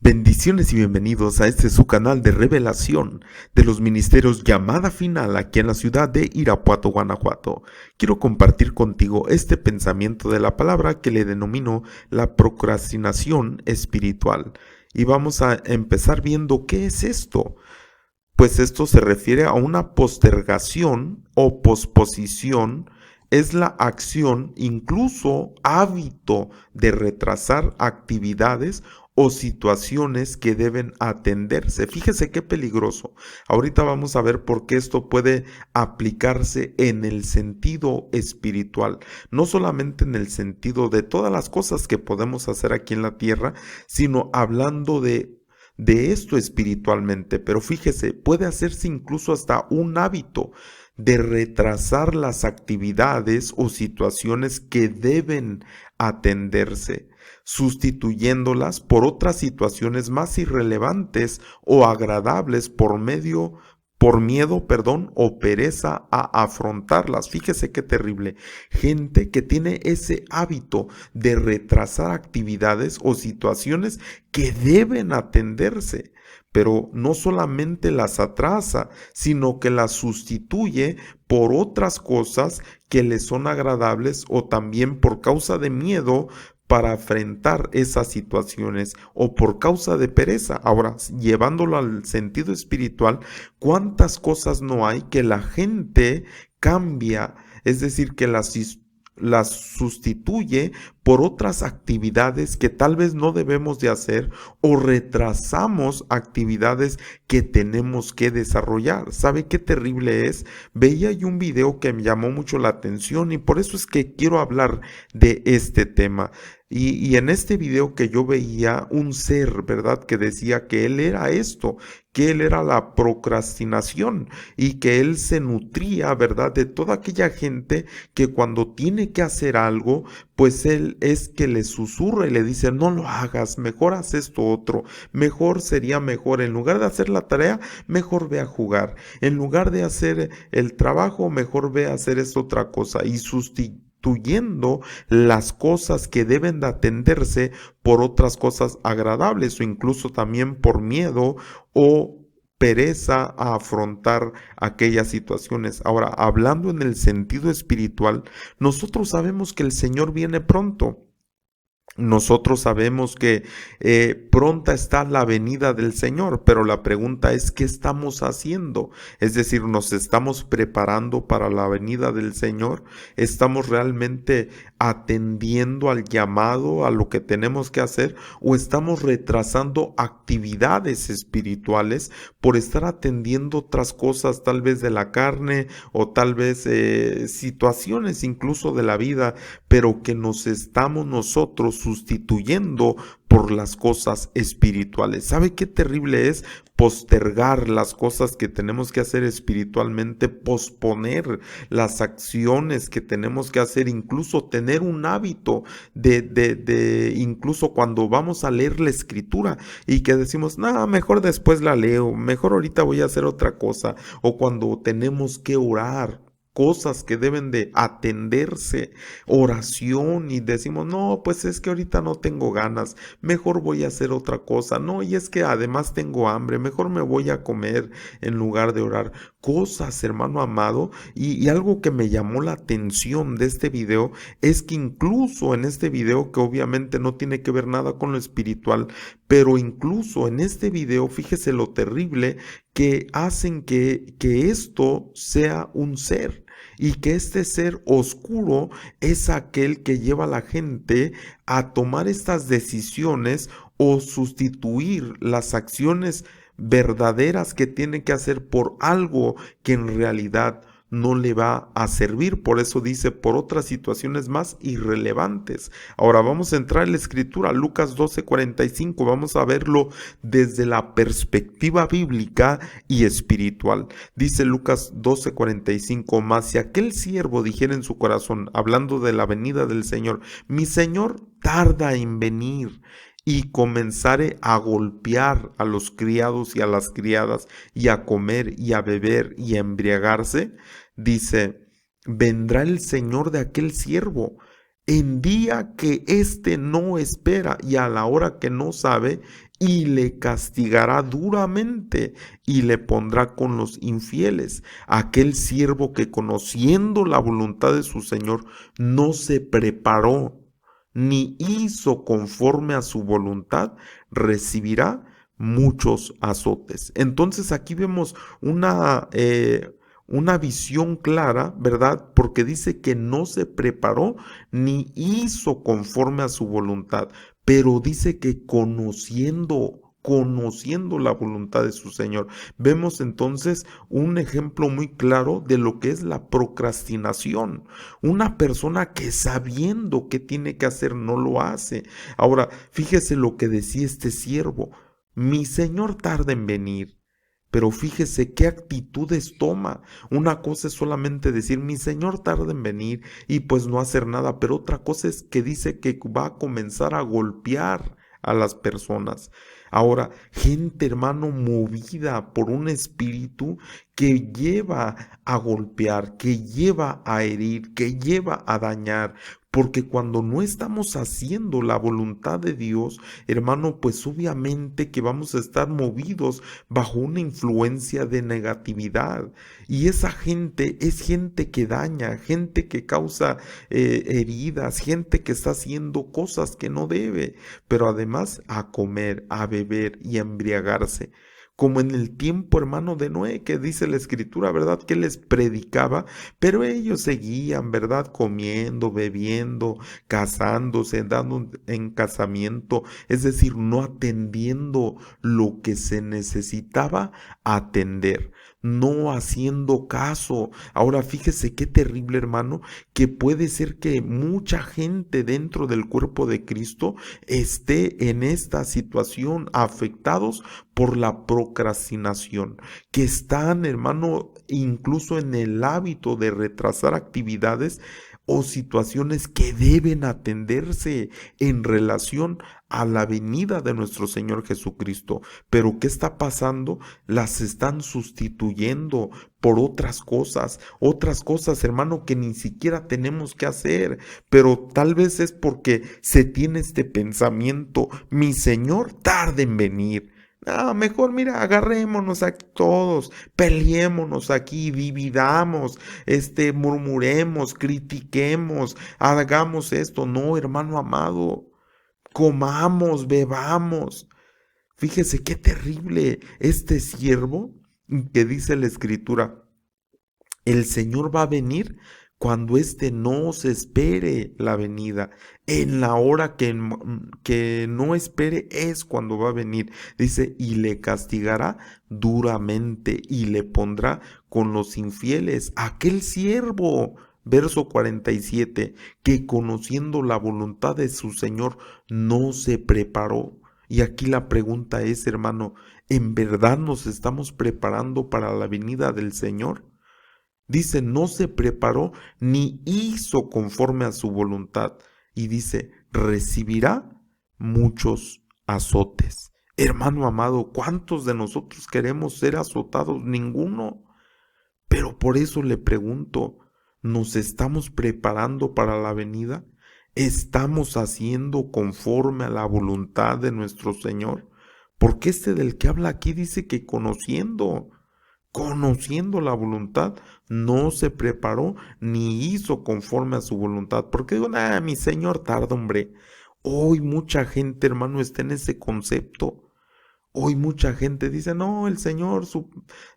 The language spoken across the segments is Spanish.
Bendiciones y bienvenidos a este su canal de revelación de los ministerios Llamada Final aquí en la ciudad de Irapuato, Guanajuato. Quiero compartir contigo este pensamiento de la palabra que le denomino la procrastinación espiritual. Y vamos a empezar viendo qué es esto. Pues esto se refiere a una postergación o posposición. Es la acción, incluso hábito, de retrasar actividades o situaciones que deben atenderse. Fíjese qué peligroso. Ahorita vamos a ver por qué esto puede aplicarse en el sentido espiritual, no solamente en el sentido de todas las cosas que podemos hacer aquí en la tierra, sino hablando de esto espiritualmente. Pero fíjese, puede hacerse incluso hasta un hábito de retrasar las actividades o situaciones que deben atenderse, sustituyéndolas por otras situaciones más irrelevantes o agradables por miedo, o pereza a afrontarlas. Fíjese qué terrible. Gente que tiene ese hábito de retrasar actividades o situaciones que deben atenderse, pero no solamente las atrasa, sino que las sustituye por otras cosas que le son agradables o también por causa de miedo para enfrentar esas situaciones o por causa de pereza. Ahora, llevándolo al sentido espiritual, ¿cuántas cosas no hay que la gente cambia? Es decir, que las sustituye por otras actividades que tal vez no debemos de hacer o retrasamos actividades que tenemos que desarrollar. ¿Sabe qué terrible es? Veía yo un video que me llamó mucho la atención y por eso es que quiero hablar de este tema. Y en este video que yo veía un ser, ¿verdad? Que decía que él era esto, que él era la procrastinación y que él se nutría, ¿verdad? De toda aquella gente que cuando tiene que hacer algo, pues él es que le susurra y le dice, no lo hagas, mejor haz esto otro, sería mejor, en lugar de hacer la tarea, mejor ve a jugar, en lugar de hacer el trabajo, mejor ve a hacer esta otra cosa y sustituyendo las cosas que deben de atenderse por otras cosas agradables o incluso también por miedo o pereza a afrontar aquellas situaciones. Ahora, hablando en el sentido espiritual, nosotros sabemos que el Señor viene pronto. Nosotros sabemos que pronta está la venida del Señor, pero la pregunta es, ¿qué estamos haciendo? Es decir, ¿nos estamos preparando para la venida del Señor? ¿Estamos realmente atendiendo al llamado, a lo que tenemos que hacer? ¿O estamos retrasando actividades espirituales por estar atendiendo otras cosas, tal vez de la carne o tal vez situaciones incluso de la vida, pero que nos estamos nosotros sustituyendo por las cosas espirituales? ¿Sabe qué terrible es postergar las cosas que tenemos que hacer espiritualmente, posponer las acciones que tenemos que hacer, incluso tener un hábito incluso cuando vamos a leer la escritura y que decimos, no, mejor después la leo, mejor ahorita voy a hacer otra cosa, o cuando tenemos que orar, cosas que deben de atenderse, oración, y decimos, no, pues es que ahorita no tengo ganas, mejor voy a hacer otra cosa, no, y es que además tengo hambre, mejor me voy a comer en lugar de orar. Cosas, hermano amado, y algo que me llamó la atención de este video es que incluso en este video, que obviamente no tiene que ver nada con lo espiritual, pero incluso en este video, fíjese lo terrible que hacen que esto sea un ser, y que este ser oscuro es aquel que lleva a la gente a tomar estas decisiones o sustituir las acciones verdaderas que tiene que hacer por algo que en realidad no le va a servir. Por eso dice, por otras situaciones más irrelevantes. Ahora vamos a entrar en la escritura, Lucas 12:45, vamos a verlo desde la perspectiva bíblica y espiritual. Dice Lucas 12:45, mas si aquel siervo dijera en su corazón, hablando de la venida del Señor, mi Señor tarda en venir, y comenzare a golpear a los criados y a las criadas, y a comer y a beber y a embriagarse, dice, vendrá el Señor de aquel siervo en día que éste no espera y a la hora que no sabe, y le castigará duramente y le pondrá con los infieles. Aquel siervo que conociendo la voluntad de su Señor no se preparó ni hizo conforme a su voluntad, recibirá muchos azotes. Entonces aquí vemos una visión clara, ¿verdad? Porque dice que no se preparó ni hizo conforme a su voluntad, pero dice que conociendo la voluntad de su Señor. Vemos entonces un ejemplo muy claro de lo que es la procrastinación. Una persona que sabiendo qué tiene que hacer no lo hace. Ahora, fíjese lo que decía este siervo. Mi Señor tarda en venir. Pero fíjese qué actitudes toma. Una cosa es solamente decir, mi Señor tarda en venir y pues no hacer nada, pero otra cosa es que dice que va a comenzar a golpear a las personas. Ahora, gente, hermano, movida por un espíritu que lleva a golpear, que lleva a herir, que lleva a dañar. Porque cuando no estamos haciendo la voluntad de Dios, hermano, pues obviamente que vamos a estar movidos bajo una influencia de negatividad. Y esa gente es gente que daña, gente que causa heridas, gente que está haciendo cosas que no debe, pero además a comer, a beber y a embriagarse. Como en el tiempo, hermano, de Noé, que dice la escritura, ¿verdad? Que les predicaba, pero ellos seguían, ¿verdad? Comiendo, bebiendo, casándose, dando en casamiento, es decir, no atendiendo lo que se necesitaba atender, no haciendo caso. Ahora fíjese qué terrible, hermano, que puede ser que mucha gente dentro del cuerpo de Cristo esté en esta situación afectados por la procrastinación, que están, hermano, incluso en el hábito de retrasar actividades o situaciones que deben atenderse en relación a la venida de nuestro Señor Jesucristo. Pero ¿qué está pasando? Las están sustituyendo por otras cosas, hermano, que ni siquiera tenemos que hacer, pero tal vez es porque se tiene este pensamiento, mi Señor tarde en venir. Ah, mejor mira, agarrémonos aquí todos, peleémonos aquí, dividamos, murmuremos, critiquemos, hagamos esto. No, hermano amado, comamos, bebamos. Fíjese qué terrible este siervo que dice la escritura. El Señor va a venir cuando éste no se espere la venida. En la hora que no espere es cuando va a venir. Dice, y le castigará duramente y le pondrá con los infieles. Aquel siervo, verso 47, que conociendo la voluntad de su Señor no se preparó. Y aquí la pregunta es, hermano, ¿en verdad nos estamos preparando para la venida del Señor? Dice, no se preparó ni hizo conforme a su voluntad. Y dice, recibirá muchos azotes. Hermano amado, ¿cuántos de nosotros queremos ser azotados? Ninguno. Pero por eso le pregunto, ¿nos estamos preparando para la venida? ¿Estamos haciendo conforme a la voluntad de nuestro Señor? Porque del que habla aquí dice que conociendo la voluntad, no se preparó ni hizo conforme a su voluntad. Porque digo, mi Señor tarda, hombre. Hoy mucha gente, hermano, está en ese concepto. Hoy mucha gente dice, no, el Señor,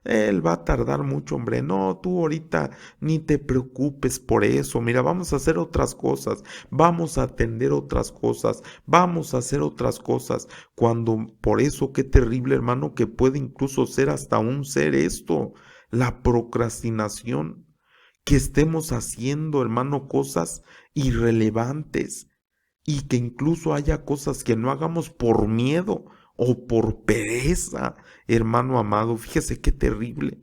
Él va a tardar mucho, hombre. No, tú ahorita ni te preocupes por eso. Mira, vamos a hacer otras cosas, vamos a atender otras cosas, vamos a hacer otras cosas. Cuando, por eso, qué terrible, hermano, que puede incluso ser hasta un ser esto, la procrastinación. Que estemos haciendo, hermano, cosas irrelevantes y que incluso haya cosas que no hagamos por miedo o por pereza, hermano amado. Fíjese qué terrible.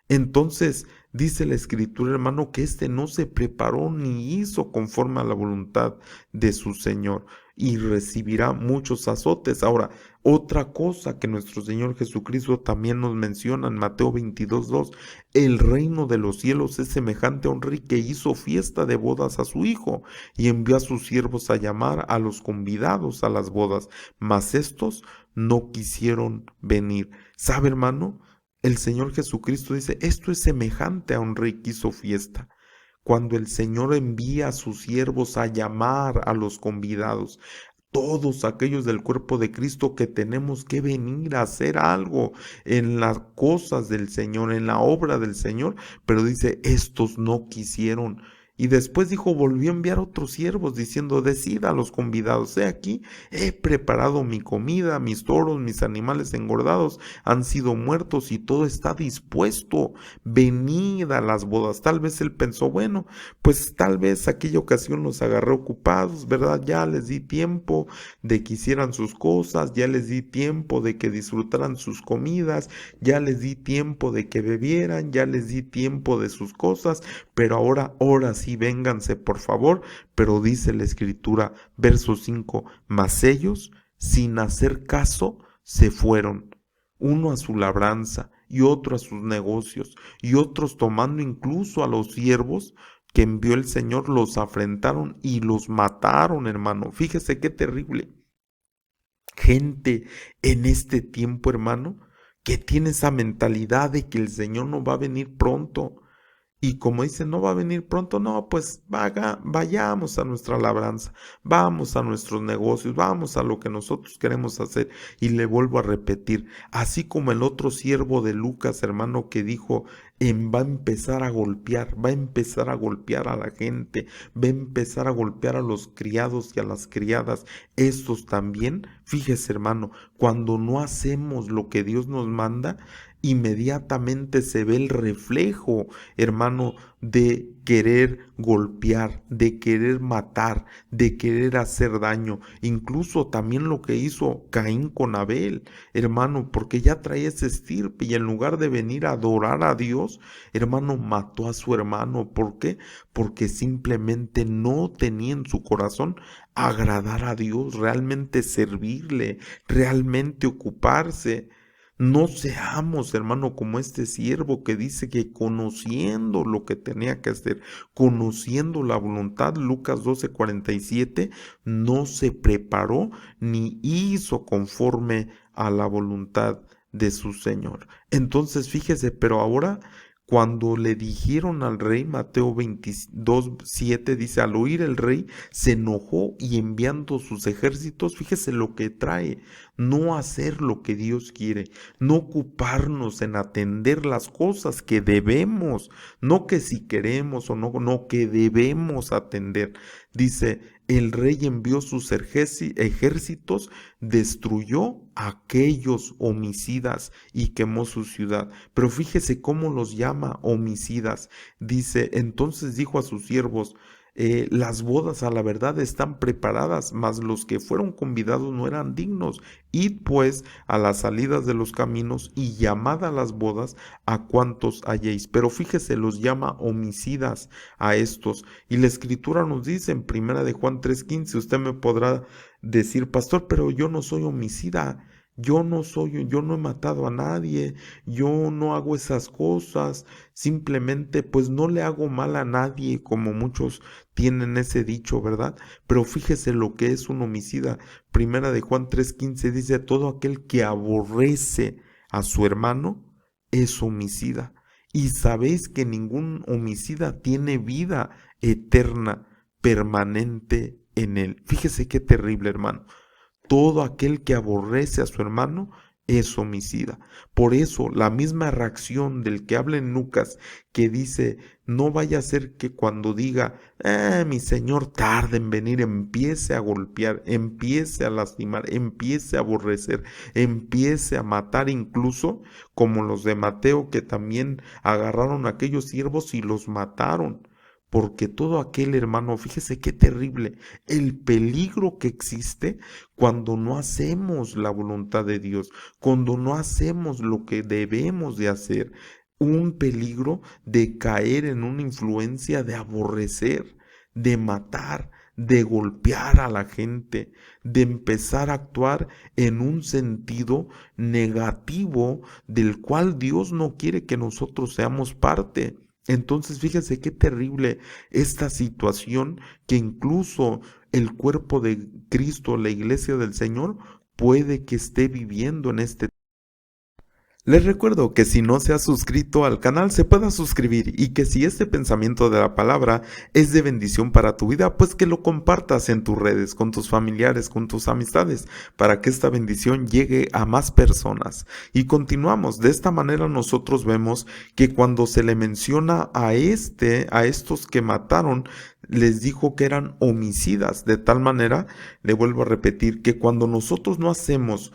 Entonces dice la escritura, hermano, que no se preparó ni hizo conforme a la voluntad de su Señor y recibirá muchos azotes. Ahora, otra cosa que nuestro Señor Jesucristo también nos menciona en Mateo 22:2, el reino de los cielos es semejante a un rey que hizo fiesta de bodas a su hijo y envió a sus siervos a llamar a los convidados a las bodas, mas estos no quisieron venir. ¿Sabe, hermano? El Señor Jesucristo dice, esto es semejante a un rey que hizo fiesta. Cuando el Señor envía a sus siervos a llamar a los convidados, todos aquellos del cuerpo de Cristo que tenemos que venir a hacer algo en las cosas del Señor, en la obra del Señor, pero dice, estos no quisieron. Y después dijo, volvió a enviar otros siervos diciendo, decid a los convidados, he aquí, he preparado mi comida, mis toros, mis animales engordados han sido muertos y todo está dispuesto, venid a las bodas. Tal vez él pensó, bueno, pues tal vez aquella ocasión los agarré ocupados, ¿verdad? Ya les di tiempo de que hicieran sus cosas, ya les di tiempo de que disfrutaran sus comidas, ya les di tiempo de que bebieran, ya les di tiempo de sus cosas, pero ahora sí, vénganse por favor. Pero dice la escritura, verso 5, mas ellos, sin hacer caso, se fueron, uno a su labranza y otro a sus negocios, y otros tomando incluso a los siervos que envió el Señor, los afrentaron y los mataron, hermano. Fíjese qué terrible. Gente en este tiempo, hermano, que tiene esa mentalidad de que el Señor no va a venir pronto. Y como dice, no va a venir pronto, no, pues vayamos a nuestra labranza, vamos a nuestros negocios, vamos a lo que nosotros queremos hacer. Y le vuelvo a repetir, así como el otro siervo de Lucas, hermano, que dijo, va a empezar a golpear, va a empezar a golpear a la gente, va a empezar a golpear a los criados y a las criadas. Estos también, fíjese, hermano, cuando no hacemos lo que Dios nos manda, inmediatamente se ve el reflejo, hermano, de querer golpear, de querer matar, de querer hacer daño. Incluso también lo que hizo Caín con Abel, hermano, porque ya traía ese estirpe y en lugar de venir a adorar a Dios, hermano, mató a su hermano. ¿Por qué? Porque simplemente no tenía en su corazón agradar a Dios, realmente servirle, realmente ocuparse. No seamos, hermano, como este siervo que dice que conociendo lo que tenía que hacer, conociendo la voluntad, Lucas 12:47, no se preparó ni hizo conforme a la voluntad de su Señor. Entonces, fíjese, pero ahora cuando le dijeron al rey, Mateo 22:7 dice, al oír el rey se enojó y enviando sus ejércitos, fíjese lo que trae, no hacer lo que Dios quiere, no ocuparnos en atender las cosas que debemos, no que si queremos o no, no que debemos atender. Dice, el rey envió sus ejércitos, destruyó a aquellos homicidas y quemó su ciudad. Pero fíjese cómo los llama homicidas. Dice, entonces dijo a sus siervos, las bodas a la verdad están preparadas, mas los que fueron convidados no eran dignos. Id pues a las salidas de los caminos y llamad a las bodas a cuantos halléis. Pero fíjese, los llama homicidas a estos. Y la escritura nos dice en primera de Juan 3:15, usted me podrá decir, pastor, pero yo no soy homicida. Yo no he matado a nadie, yo no hago esas cosas, simplemente pues no le hago mal a nadie, como muchos tienen ese dicho, ¿verdad? Pero fíjese lo que es un homicida. Primera de Juan 3:15 dice, todo aquel que aborrece a su hermano es homicida. Y sabéis que ningún homicida tiene vida eterna, permanente en él. Fíjese qué terrible, hermano. Todo aquel que aborrece a su hermano es homicida. Por eso la misma reacción del que habla en Lucas, que dice, no vaya a ser que cuando diga, mi Señor tarde en venir, empiece a golpear, empiece a lastimar, empiece a aborrecer, empiece a matar, incluso como los de Mateo, que también agarraron a aquellos siervos y los mataron. Porque todo aquel, hermano, fíjese qué terrible, el peligro que existe cuando no hacemos la voluntad de Dios, cuando no hacemos lo que debemos de hacer, un peligro de caer en una influencia de aborrecer, de matar, de golpear a la gente, de empezar a actuar en un sentido negativo del cual Dios no quiere que nosotros seamos parte. Entonces fíjese qué terrible esta situación, que incluso el cuerpo de Cristo, la iglesia del Señor, puede que esté viviendo en este. Les recuerdo que si no se ha suscrito al canal se pueda suscribir y que si este pensamiento de la palabra es de bendición para tu vida, pues que lo compartas en tus redes, con tus familiares, con tus amistades, para que esta bendición llegue a más personas. Y continuamos, de esta manera nosotros vemos que cuando se le menciona a estos que mataron, les dijo que eran homicidas. De tal manera, le vuelvo a repetir, que cuando nosotros no hacemos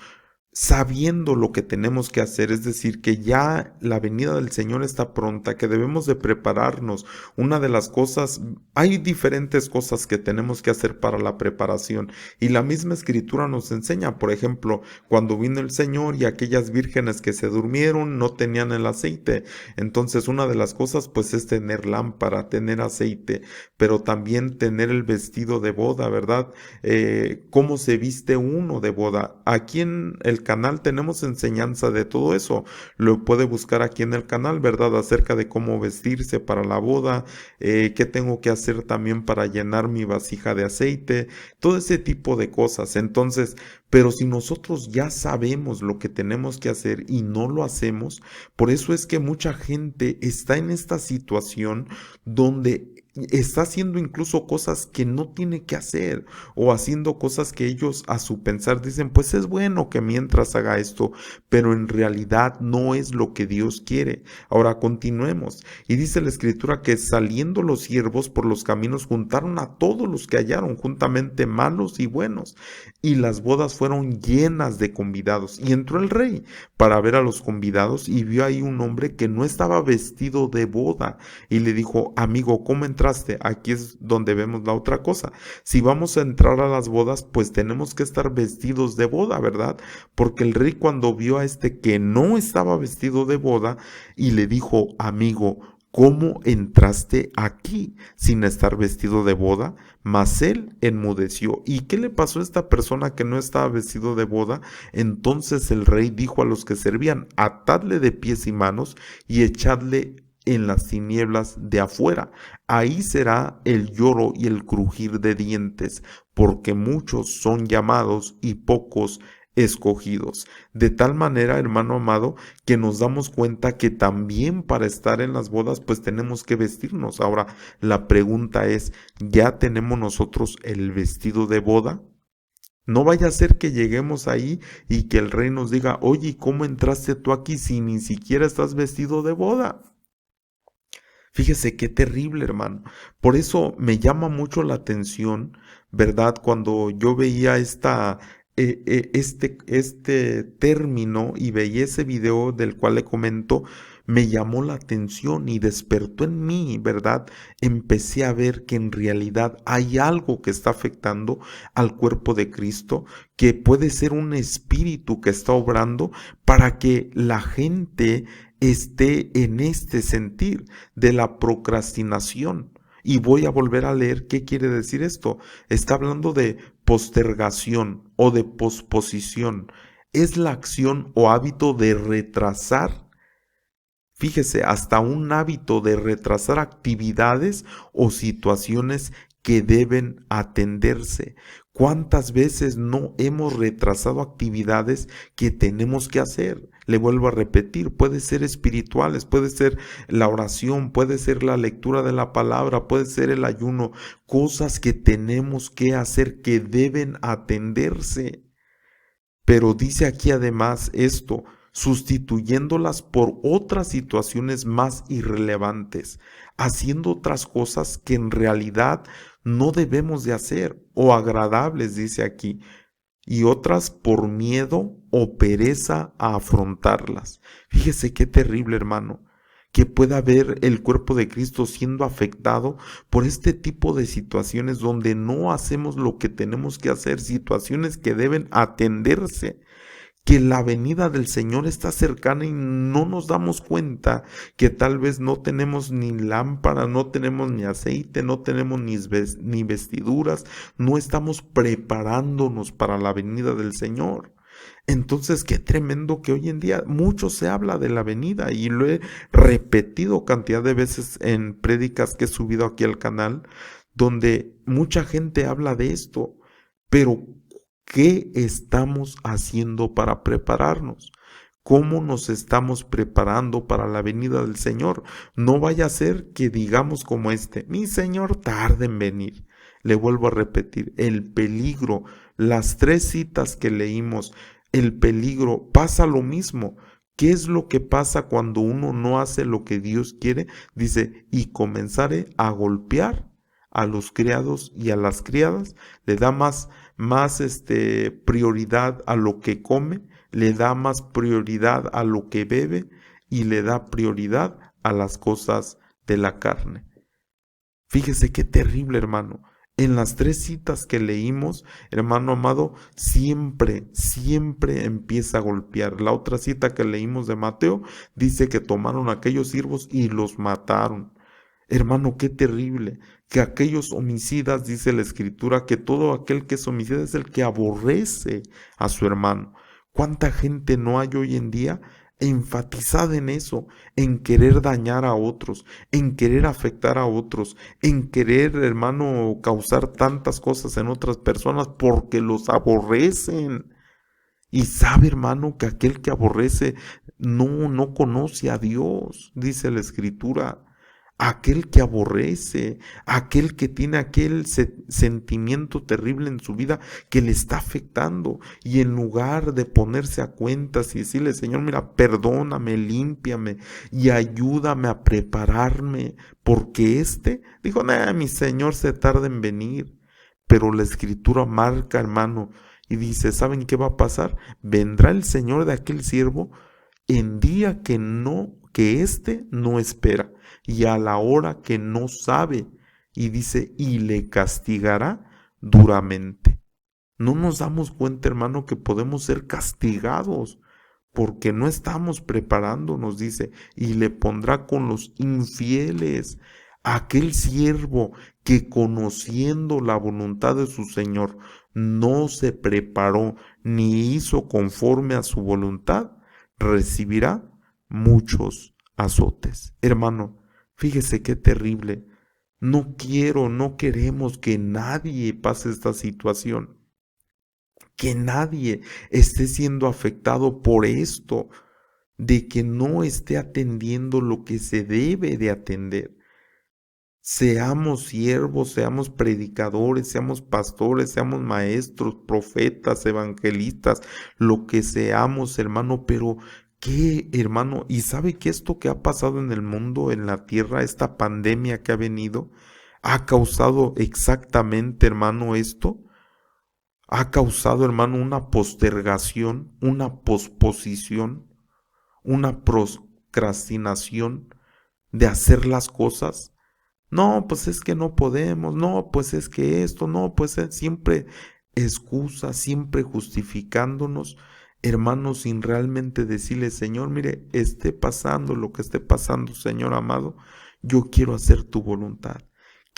sabiendo lo que tenemos que hacer, es decir, que ya la venida del Señor está pronta, que debemos de prepararnos. Una de las cosas, hay diferentes cosas que tenemos que hacer para la preparación y la misma escritura nos enseña. Por ejemplo, cuando vino el Señor y aquellas vírgenes que se durmieron no tenían el aceite, entonces una de las cosas pues es tener lámpara, tener aceite, pero también tener el vestido de boda, ¿verdad? ¿Cómo se viste uno de boda? Aquí en el canal tenemos enseñanza de todo eso. Lo puede buscar aquí en el canal, ¿verdad? Acerca de cómo vestirse para la boda, qué tengo que hacer también para llenar mi vasija de aceite, todo ese tipo de cosas. Entonces, pero si nosotros ya sabemos lo que tenemos que hacer y no lo hacemos, por eso es que mucha gente está en esta situación donde está haciendo incluso cosas que no tiene que hacer o haciendo cosas que ellos a su pensar dicen, pues es bueno que mientras haga esto, pero en realidad no es lo que Dios quiere. Ahora continuemos. Y dice la escritura que saliendo los siervos por los caminos juntaron a todos los que hallaron, juntamente malos y buenos, y las bodas fueron llenas de convidados. Y entró el rey para ver a los convidados y vio ahí un hombre que no estaba vestido de boda y le dijo, amigo, ¿cómo entraste? Aquí es donde vemos la otra cosa. Si vamos a entrar a las bodas, pues tenemos que estar vestidos de boda, ¿verdad? Porque el rey cuando vio a este que no estaba vestido de boda y le dijo, amigo, ¿cómo entraste aquí sin estar vestido de boda? Mas él enmudeció. ¿Y qué le pasó a esta persona que no estaba vestido de boda? Entonces el rey dijo a los que servían, atadle de pies y manos y echadle en las tinieblas de afuera. Ahí será el lloro y el crujir de dientes, porque muchos son llamados y pocos escogidos. De tal manera, hermano amado, que nos damos cuenta que también para estar en las bodas, pues tenemos que vestirnos. Ahora, la pregunta es, ¿ya tenemos nosotros el vestido de boda? No vaya a ser que lleguemos ahí y que el rey nos diga, oye, ¿cómo entraste tú aquí si ni siquiera estás vestido de boda? Fíjese qué terrible, hermano. Por eso me llama mucho la atención, ¿verdad? Cuando yo veía este término y veía ese video del cual le comento, me llamó la atención y despertó en mí, ¿verdad? Empecé a ver que en realidad hay algo que está afectando al cuerpo de Cristo, que puede ser un espíritu que está obrando para que la gente esté en este sentir de la procrastinación. Y voy a volver a leer qué quiere decir esto. Está hablando de postergación o de posposición. Es la acción o hábito de retrasar. Fíjese, hasta un hábito de retrasar actividades o situaciones que deben atenderse. ¿Cuántas veces no hemos retrasado actividades que tenemos que hacer? Le vuelvo a repetir, puede ser espirituales, puede ser la oración, puede ser la lectura de la palabra, puede ser el ayuno, cosas que tenemos que hacer que deben atenderse. Pero dice aquí además esto, sustituyéndolas por otras situaciones más irrelevantes, haciendo otras cosas que en realidad no debemos de hacer o agradables, dice aquí, y otras por miedo o pereza a afrontarlas. Fíjese qué terrible, hermano, que pueda ver el cuerpo de Cristo siendo afectado por este tipo de situaciones donde no hacemos lo que tenemos que hacer, situaciones que deben atenderse, que la venida del Señor está cercana y no nos damos cuenta que tal vez no tenemos ni lámpara, no tenemos ni aceite, no tenemos ni vestiduras, no estamos preparándonos para la venida del Señor. Entonces, qué tremendo que hoy en día mucho se habla de la venida y lo he repetido cantidad de veces en prédicas que he subido aquí al canal, donde mucha gente habla de esto, pero ¿Qué estamos haciendo para prepararnos? ¿Cómo nos estamos preparando para la venida del Señor? No vaya a ser que digamos como mi Señor tarde en venir. Le vuelvo a repetir, el peligro, las 3 citas que leímos, el peligro, pasa lo mismo. ¿Qué es lo que pasa cuando uno no hace lo que Dios quiere? Dice, y comenzaré a golpear a los criados y a las criadas, le da más prioridad a lo que come, le da más prioridad a lo que bebe y le da prioridad a las cosas de la carne. Fíjese qué terrible, hermano. En las 3 citas que leímos, hermano amado, siempre empieza a golpear. La otra cita que leímos de Mateo dice que tomaron a aquellos siervos y los mataron. Hermano, qué terrible, que aquellos homicidas, dice la Escritura, que todo aquel que es homicida es el que aborrece a su hermano. ¿Cuánta gente no hay hoy en día enfatizada en eso, en querer dañar a otros, en querer afectar a otros, en querer, hermano, causar tantas cosas en otras personas porque los aborrecen? Y sabe, hermano, que aquel que aborrece no conoce a Dios, dice la Escritura. Aquel que aborrece, aquel que tiene aquel sentimiento terrible en su vida que le está afectando, y en lugar de ponerse a cuentas y decirle, Señor, mira, perdóname, límpiame y ayúdame a prepararme, porque dijo, mi Señor se tarda en venir. Pero la Escritura marca, hermano, y dice, ¿saben qué va a pasar? Vendrá el Señor de aquel siervo en día que no espera, y a la hora que no sabe, y dice, y le castigará duramente. No nos damos cuenta, hermano, que podemos ser castigados porque no estamos preparándonos, dice, y le pondrá con los infieles. Aquel siervo que, conociendo la voluntad de su Señor, no se preparó ni hizo conforme a su voluntad, recibirá muchos azotes. Hermano, fíjese qué terrible. No queremos que nadie pase esta situación, que nadie esté siendo afectado por esto, de que no esté atendiendo lo que se debe de atender. Seamos siervos, seamos predicadores, seamos pastores, seamos maestros, profetas, evangelistas, lo que seamos, hermano, pero ¿qué, hermano? ¿Y sabe que esto que ha pasado en el mundo, en la tierra, esta pandemia que ha venido, ha causado exactamente, hermano, esto? Ha causado, hermano, una postergación, una posposición, una procrastinación de hacer las cosas. No, pues es que no podemos, no, pues es que esto, no, pues es siempre excusas, siempre justificándonos, hermanos, sin realmente decirle, Señor, mire, esté pasando lo que esté pasando, Señor amado, yo quiero hacer tu voluntad.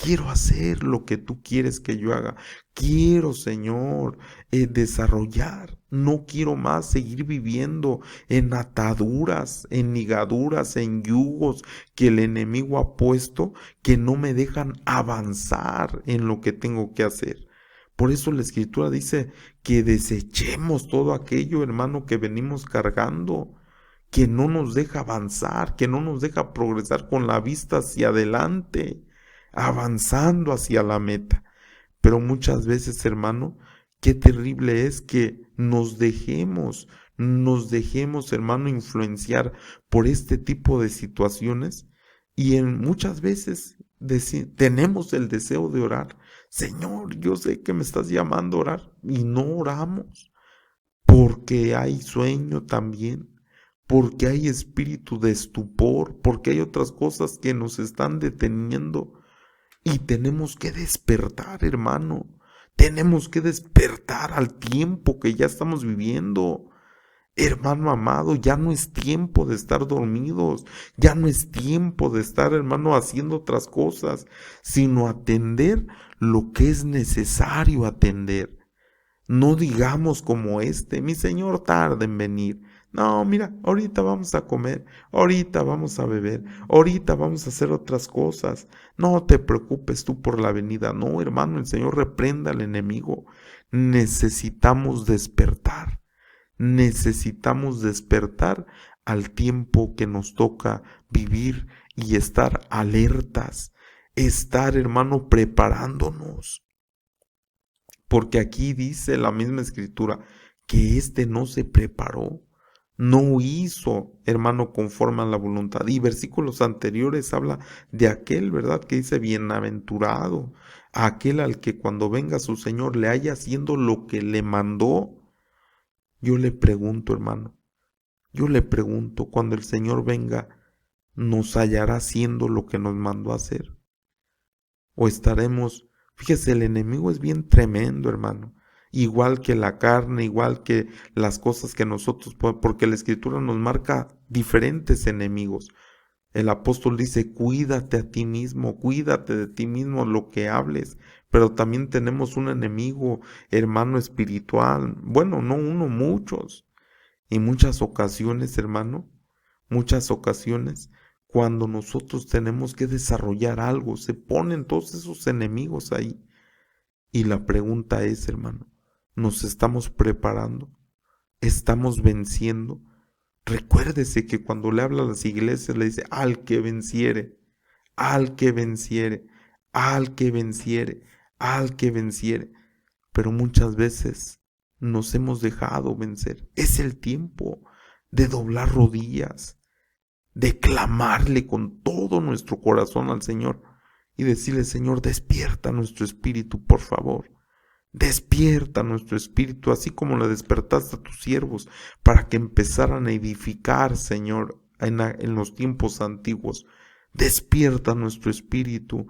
Quiero hacer lo que tú quieres que yo haga. Quiero, Señor, desarrollar. No quiero más seguir viviendo en ataduras, en ligaduras, en yugos que el enemigo ha puesto, que no me dejan avanzar en lo que tengo que hacer. Por eso la Escritura dice que desechemos todo aquello, hermano, que venimos cargando, que no nos deja avanzar, que no nos deja progresar con la vista hacia adelante, avanzando hacia la meta. Pero muchas veces, hermano, qué terrible es que nos dejemos, hermano, influenciar por este tipo de situaciones, y muchas veces tenemos el deseo de orar. Señor, yo sé que me estás llamando a orar, y no oramos porque hay sueño también, porque hay espíritu de estupor, porque hay otras cosas que nos están deteniendo. Y tenemos que despertar, hermano. Tenemos que despertar al tiempo que ya estamos viviendo. Hermano amado, ya no es tiempo de estar dormidos. Ya no es tiempo de estar, hermano, haciendo otras cosas, sino atender lo que es necesario atender. No digamos como mi Señor tarda en venir. No, mira, ahorita vamos a comer, ahorita vamos a beber, ahorita vamos a hacer otras cosas. No te preocupes tú por la venida. No, hermano, el Señor reprenda al enemigo. Necesitamos despertar. Necesitamos despertar al tiempo que nos toca vivir y estar alertas. Estar, hermano, preparándonos. Porque aquí dice la misma escritura que éste no se preparó, no hizo, hermano, conforme a la voluntad. Y versículos anteriores habla de aquel, ¿verdad? Que dice bienaventurado, aquel al que cuando venga su Señor le haya haciendo lo que le mandó. Yo le pregunto, hermano, yo le pregunto, cuando el Señor venga, ¿nos hallará haciendo lo que nos mandó a hacer? ¿O estaremos? Fíjese, el enemigo es bien tremendo, hermano. Igual que la carne, igual que las cosas que nosotros, porque la Escritura nos marca diferentes enemigos. El apóstol dice, cuídate a ti mismo, cuídate de ti mismo lo que hables. Pero también tenemos un enemigo, hermano, espiritual. Bueno, no uno, muchos. Y muchas ocasiones, hermano, muchas ocasiones, cuando nosotros tenemos que desarrollar algo, se ponen todos esos enemigos ahí. Y la pregunta es, hermano, ¿nos estamos preparando? ¿Estamos venciendo? Recuérdese que cuando le habla a las iglesias le dice, al que venciere, al que venciere, al que venciere, al que venciere. Pero muchas veces nos hemos dejado vencer. Es el tiempo de doblar rodillas, de clamarle con todo nuestro corazón al Señor y decirle, Señor, despierta nuestro espíritu, por favor. Despierta nuestro espíritu, así como lo despertaste a tus siervos, para que empezaran a edificar, Señor, en los tiempos antiguos. Despierta nuestro espíritu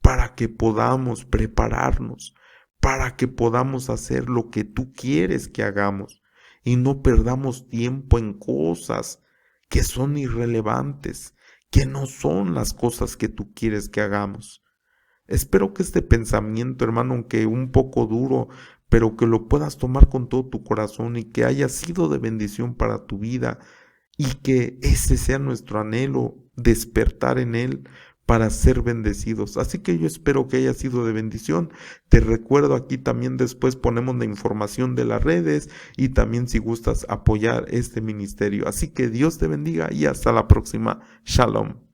para que podamos prepararnos, para que podamos hacer lo que tú quieres que hagamos y no perdamos tiempo en cosas que son irrelevantes, que no son las cosas que tú quieres que hagamos. Espero que este pensamiento, hermano, aunque un poco duro, pero que lo puedas tomar con todo tu corazón y que haya sido de bendición para tu vida y que ese sea nuestro anhelo, despertar en él para ser bendecidos. Así que yo espero que haya sido de bendición. Te recuerdo, aquí también después ponemos la información de las redes y también si gustas apoyar este ministerio. Así que Dios te bendiga y hasta la próxima. Shalom.